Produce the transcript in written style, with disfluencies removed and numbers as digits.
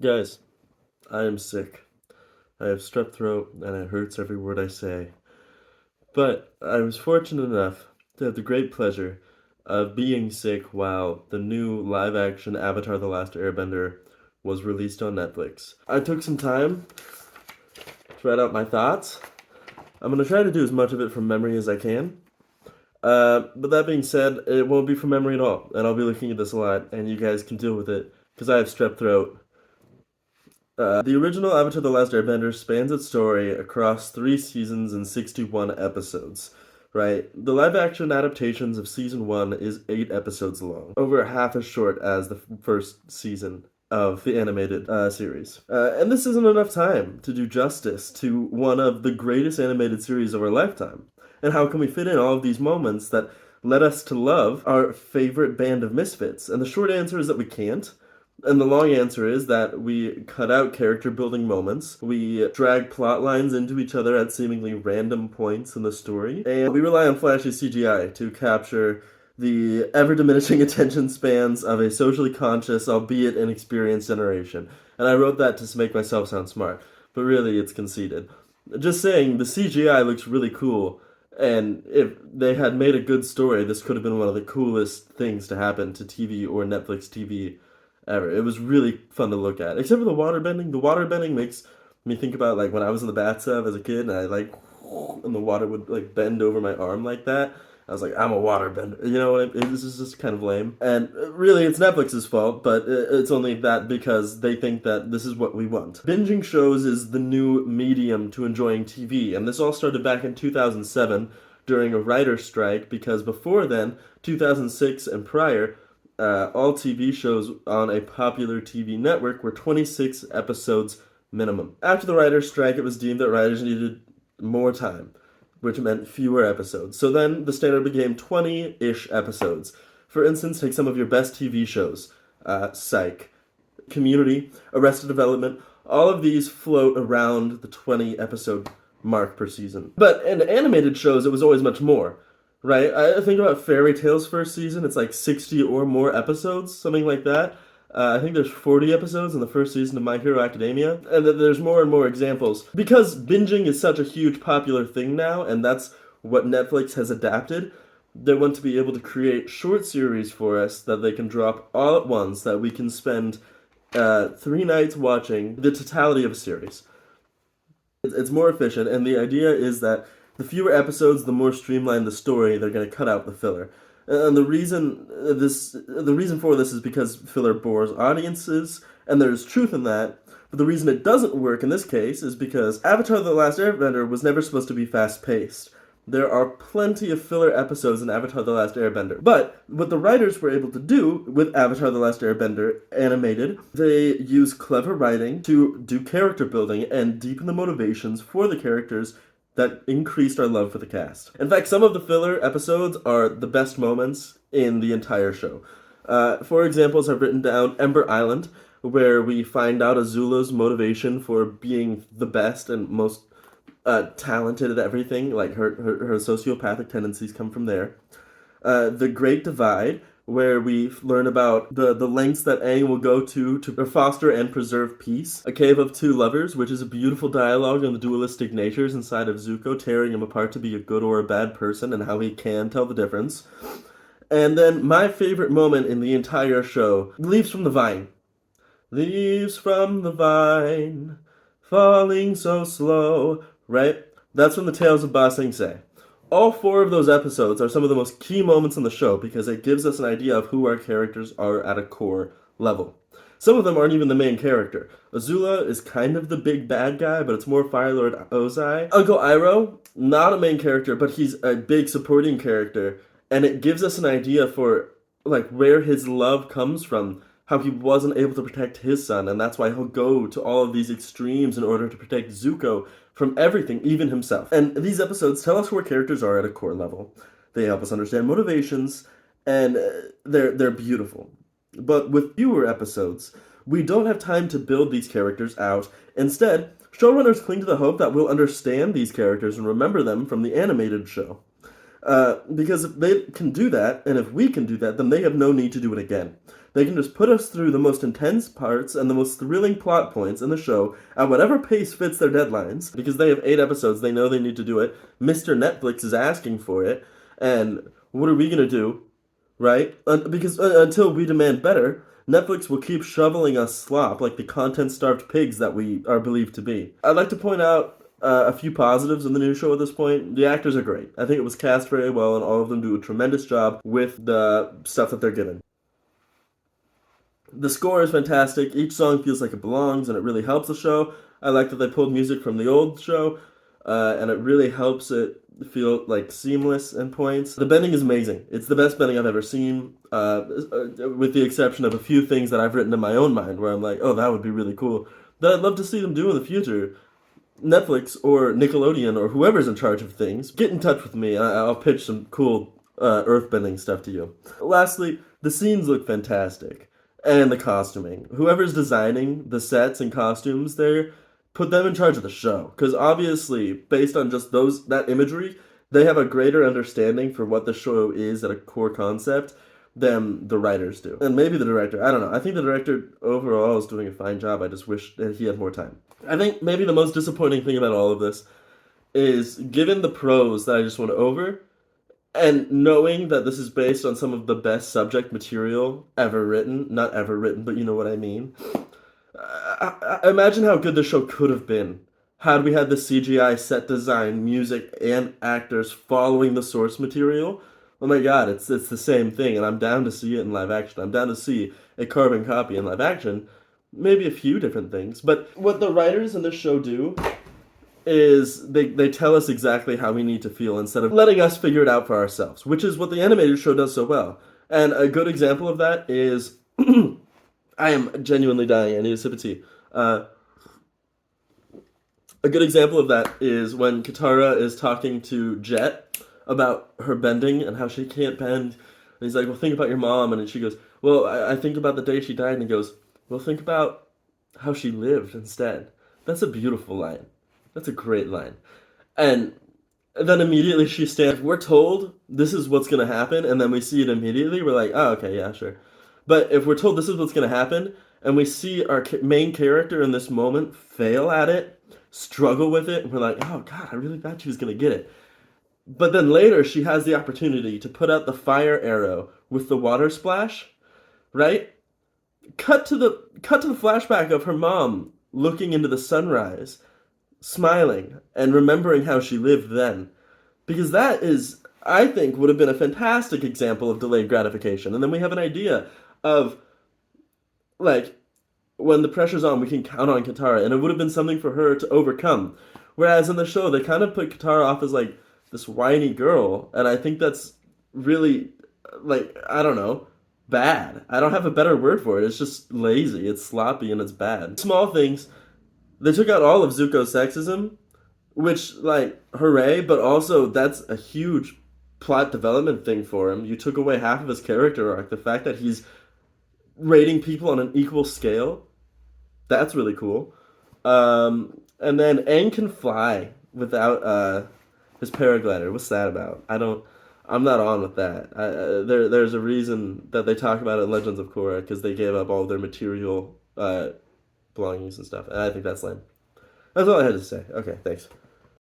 Guys, I am sick. I have strep throat and it hurts every word I say. But I was fortunate enough to have the great pleasure of being sick while the new live action Avatar The Last Airbender was released on Netflix. I took some time to write out my thoughts. I'm going to try to do as much of it from memory as I can. But that being said, it won't be from memory at all, and I'll be looking at this a lot, and you guys can deal with it because I have strep throat. The original Avatar The Last Airbender spans its story across 3 seasons and 61 episodes, right? The live action adaptations of season 1 is 8 episodes long, over half as short as the first season of the animated series. And this isn't enough time to do justice to one of the greatest animated series of our lifetime. And how can we fit in all of these moments that led us to love our favorite band of misfits? And the short answer is that we can't. And the long answer is that we cut out character building moments, we drag plot lines into each other at seemingly random points in the story, and we rely on flashy CGI to capture the ever diminishing attention spans of a socially conscious, albeit inexperienced generation. And I wrote that to make myself sound smart, but really it's conceited. Just saying, the CGI looks really cool, and if they had made a good story, this could have been one of the coolest things to happen to TV or Netflix TV ever. It was really fun to look at. Except for the waterbending. The waterbending makes me think about like when I was in the bathtub as a kid and I like and the water would like bend over my arm like that. I was like, I'm a waterbender. You know, this is just kind of lame. And really, it's Netflix's fault, but it's only that because they think that this is what we want. Binging shows is the new medium to enjoying TV, and this all started back in 2007 during a writer's strike because before then, 2006 and prior, all TV shows on a popular TV network were 26 episodes minimum. After the writer's strike, it was deemed that writers needed more time, which meant fewer episodes. So then the standard became 20-ish episodes. For instance, take some of your best TV shows, Psych, Community, Arrested Development. All of these float around the 20 episode mark per season. But in animated shows, it was always much more. Right? I think about Fairy Tail's first season, it's like 60 or more episodes, something like that. I think there's 40 episodes in the first season of My Hero Academia, and there's more and more examples. Because binging is such a huge popular thing now, and that's what Netflix has adapted, they want to be able to create short series for us that they can drop all at once, that we can spend 3 nights watching the totality of a series. It's more efficient, and the idea is that the fewer episodes, the more streamlined the story. They're going to cut out the filler, and the reason for this is because filler bores audiences, and there's truth in that. But the reason it doesn't work in this case is because Avatar: The Last Airbender was never supposed to be fast-paced. There are plenty of filler episodes in Avatar: The Last Airbender. But what the writers were able to do with Avatar: The Last Airbender animated, they use clever writing to do character building and deepen the motivations for the characters that increased our love for the cast. In fact, some of the filler episodes are the best moments in the entire show. For examples, I've written down Ember Island, where we find out Azula's motivation for being the best and most talented at everything, like her sociopathic tendencies come from there. The Great Divide, where we learn about the lengths that Aang will go to foster and preserve peace. A Cave of Two Lovers, which is a beautiful dialogue on the dualistic natures inside of Zuko, tearing him apart to be a good or a bad person and how he can tell the difference. And then my favorite moment in the entire show, Leaves from the Vine. Leaves from the vine, falling so slow, right? That's from the Tales of Ba Sing Se. All 4 of those episodes are some of the most key moments in the show because it gives us an idea of who our characters are at a core level. Some of them aren't even the main character. Azula is kind of the big bad guy, but it's more Fire Lord Ozai. Uncle Iroh, not a main character, but he's a big supporting character, and it gives us an idea for like where his love comes from, how he wasn't able to protect his son, and that's why he'll go to all of these extremes in order to protect Zuko from everything, even himself. And these episodes tell us where characters are at a core level. They help us understand motivations, and they're beautiful. But with fewer episodes, we don't have time to build these characters out. Instead, showrunners cling to the hope that we'll understand these characters and remember them from the animated show. Because if they can do that, and if we can do that, then they have no need to do it again. They can just put us through the most intense parts and the most thrilling plot points in the show at whatever pace fits their deadlines. Because they have 8 episodes, they know they need to do it. Mr. Netflix is asking for it. And what are we going to do? Right? Because until we demand better, Netflix will keep shoveling us slop like the content-starved pigs that we are believed to be. I'd like to point out a few positives in the new show at this point. The actors are great. I think it was cast very well, and all of them do a tremendous job with the stuff that they're given. The score is fantastic. Each song feels like it belongs, and it really helps the show. I like that they pulled music from the old show, and it really helps it feel like seamless in points. The bending is amazing. It's the best bending I've ever seen, with the exception of a few things that I've written in my own mind where I'm like, oh, that would be really cool. That I'd love to see them do in the future. Netflix or Nickelodeon or whoever's in charge of things, get in touch with me. I'll pitch some cool earthbending stuff to you. Lastly, the scenes look fantastic. And the costuming. Whoever's designing the sets and costumes there, put them in charge of the show. Because obviously, based on just that imagery, they have a greater understanding for what the show is at a core concept than the writers do. And maybe the director. I don't know. I think the director overall is doing a fine job. I just wish that he had more time. I think maybe the most disappointing thing about all of this is, given the pros that I just went over, and knowing that this is based on some of the best subject material ever written, not ever written, but you know what I mean. Imagine how good the show could have been had we had the CGI, set design, music, and actors following the source material. Oh my god, it's the same thing, and I'm down to see it in live action. I'm down to see a carbon copy in live action. Maybe a few different things, but what the writers in this show do is they tell us exactly how we need to feel instead of letting us figure it out for ourselves, which is what the animated show does so well. And a good example of that is I am genuinely dying. I need a sip of tea. A good example of that is when Katara is talking to Jet about her bending and how she can't bend. And he's like, well, think about your mom. And then she goes, well, I think about the day she died. And he goes, well, think about how she lived instead. That's a beautiful line. That's a great line. And then immediately she stands. We're told this is what's going to happen, and then we see it immediately. We're like, oh, okay, yeah, sure. But if we're told this is what's going to happen, and we see our main character in this moment fail at it, struggle with it, and we're like, oh, God, I really thought she was going to get it. But then later she has the opportunity to put out the fire arrow with the water splash, right? Cut to the flashback of her mom looking into the sunrise, smiling and remembering how she lived then. Because that is, I think, would have been a fantastic example of delayed gratification. And then we have an idea of, like, when the pressure's on, we can count on Katara. And it would have been something for her to overcome. Whereas in the show, they kind of put Katara off as, like, this whiny girl. And I think that's really, like, I don't know, bad. I don't have a better word for it. It's just lazy. It's sloppy and it's bad. Small things. They took out all of Zuko's sexism, which, like, hooray, but also that's a huge plot development thing for him. You took away half of his character arc. The fact that he's rating people on an equal scale, that's really cool. And then Aang can fly without his paraglider. What's that about? I'm not on with that. There's a reason that they talk about it in Legends of Korra, because they gave up all of their material belongings and stuff. And I think that's lame. That's all I had to say. Okay, thanks.